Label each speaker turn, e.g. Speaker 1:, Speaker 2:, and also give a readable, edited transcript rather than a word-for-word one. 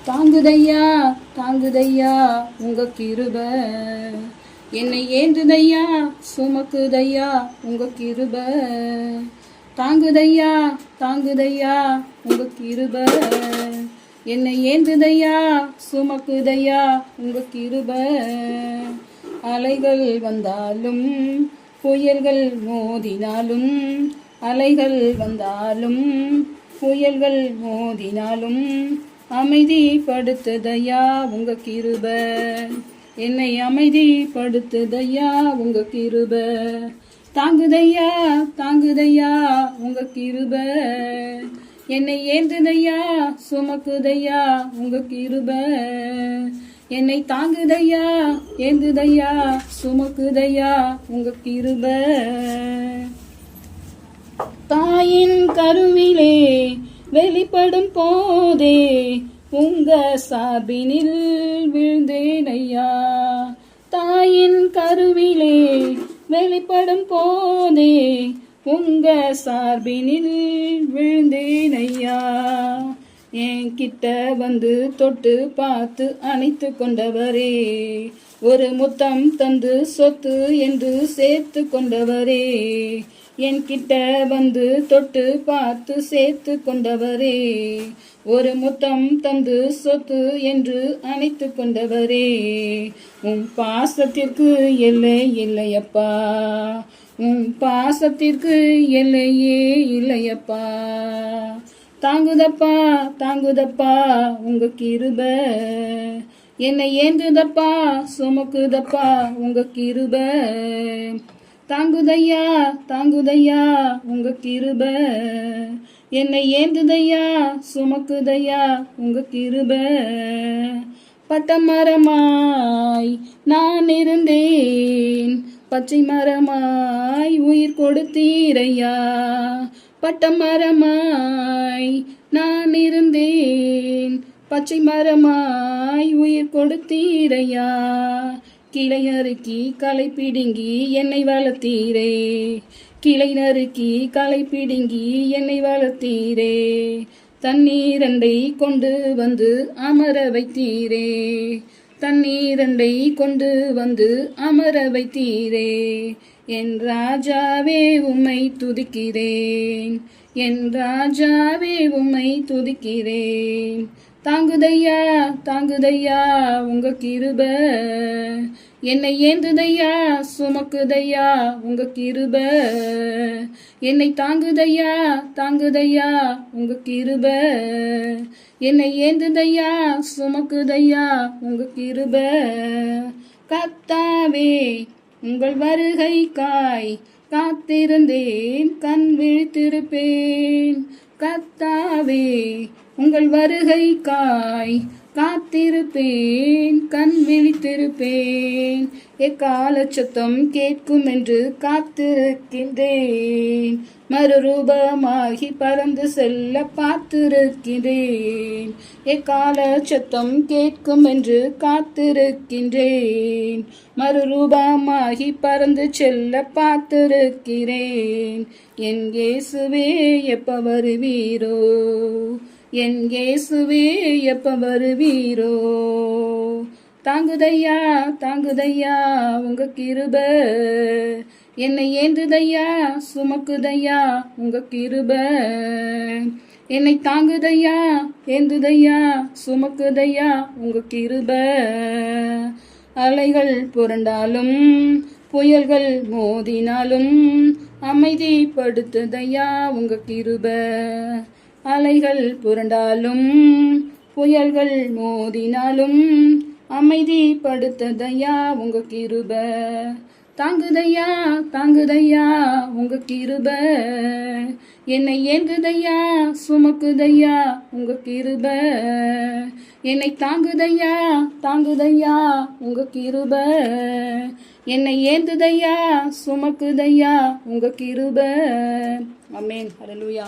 Speaker 1: தாங்குதையா தாங்குதையா உங்க கிருப, என்னை ஏந்துதையா சுமக்குதையா உங்க கிருப. தாங்குதையா தாங்குதையா உங்க கிருப, என்னை ஏந்துதையா சுமக்குதையா உங்க கிருப. அலைகள் வந்தாலும் புயல்கள் மோதினாலும், அலைகள் வந்தாலும் புயல்கள் மோதினாலும் அமைதிப்படுத்துதையா உங்க கிருப, என்னை அமைதிப்படுத்துதையா உங்க கிருப. தாங்குதையா தாங்குதையா உங்க கிருப, என்னை ஏந்துதையா சுமக்குதையா உங்க கிருப. என்னை தாங்குதையா ஏந்துதையா சுமக்குதையா உங்க கிருப. தாயின் கருவிலே வெளிப்படும் போதே உங்க சார்பினில் விழுந்தேனையா. தாயின் கருவிலே வெளிப்படும் போதே உங்க சார்பினில் விழுந்தேனையா. என் கிட்ட வந்து தொட்டு பார்த்து அணைத்து கொண்டவரே, ஒரு முத்தம் தந்து சொத்து என்று சேர்த்து கொண்டவரே. என் கிட்ட வந்து தொட்டு பார்த்து சேர்த்து கொண்டவரே, ஒரு முத்தம் தந்து சொத்து என்று அணைத்து கொண்டவரே. உன் பாசத்திற்கு எல்லை இல்லையப்பா, உன் பாசத்திற்கு எல்லையே இல்லையப்பா. தாங்குதப்பா தாங்குதப்பா உங்க கிருப, என்னை ஏந்துதப்பா சுமக்குதப்பா உங்க கிருப. தாங்குதையா தாங்குதையா உங்க கிருப, என்னை ஏந்துதையா சுமக்குதையா உங்க கிருப. பட்டமரமாய் நான் இருந்தேன், பச்சை மரமாய் உயிர் கொடுத்தீரையா. பட்டமரமாய் நான் இருந்தேன், பச்சை மரமாய் உயிர் கொடுத்தீரையா. கிளை நறுக்கி களை பிடுங்கி என்னை வளர்த்தீரே, கிளை நறுக்கி களை பிடுங்கி என்னை வளர்த்தீரே. தண்ணீரண்டை கொண்டு வந்து அமர வைத்தீரே, தண்ணீரண்டை கொண்டு வந்து அமர வைத்தீரே. என் ராஜாவே உம்மை துதிக்கிறேன், என் ராஜாவே உம்மை துதிக்கிறேன். தாங்குதையா தாங்குதையா உங்க கிருப, என்னை ஏந்துதையா சுமக்குதையா உங்க கிருப. என்னை தாங்குதையா தாங்குதையா உங்க கிருப, என்னை ஏந்துதையா சுமக்குதையா உங்க கிருப. கர்த்தாவே உங்கள் வருகைக்காய் காத்திருந்தேன், கண் விழித்திருப்பேன். கர்த்தாவே உங்கள் வருகைக்காய் காத்திருப்பேன், கண் விழித்திருப்பேன். எக்கால சத்தம் கேட்கும் என்று காத்திருக்கின்றேன், மறுரூபமாகி பறந்து செல்ல பார்த்திருக்கின்றேன். எக்கால சத்தம் கேட்கும் என்று காத்திருக்கின்றேன், மறுரூபமாகி பறந்து செல்ல பார்த்திருக்கிறேன். என் இயேசுவே எப்ப வருவீரோ, என் இயேசுவே எப்ப வருவீரோ. தாங்குதையா தாங்குதையா உங்க கிருப, என்னை ஏந்துதையா சுமக்குதையா உங்க கிருப. என்னை தாங்குதையா ஏந்துதையா சுமக்குதையா உங்க கிருப. அலைகள் புரண்டாலும் புயல்கள் மோதினாலும் அமைதிப்படுத்துதையா உங்க கிருப. அலைகள் புரண்டாலும் புயல்கள் மோதினாலும் அமைதிப்படுத்துதையா உங்க கிருப. தாங்குதையா தாங்குதையா உங்க கிருப, என்னை ஏந்துதையா சுமக்குதையா உங்க கிருப. என்னை தாங்குதையா தாங்குதையா உங்க கிருப, என்னை ஏந்துதையா சுமக்குதையா உங்க கிருப. ஆமென். ஹல்லேலூயா.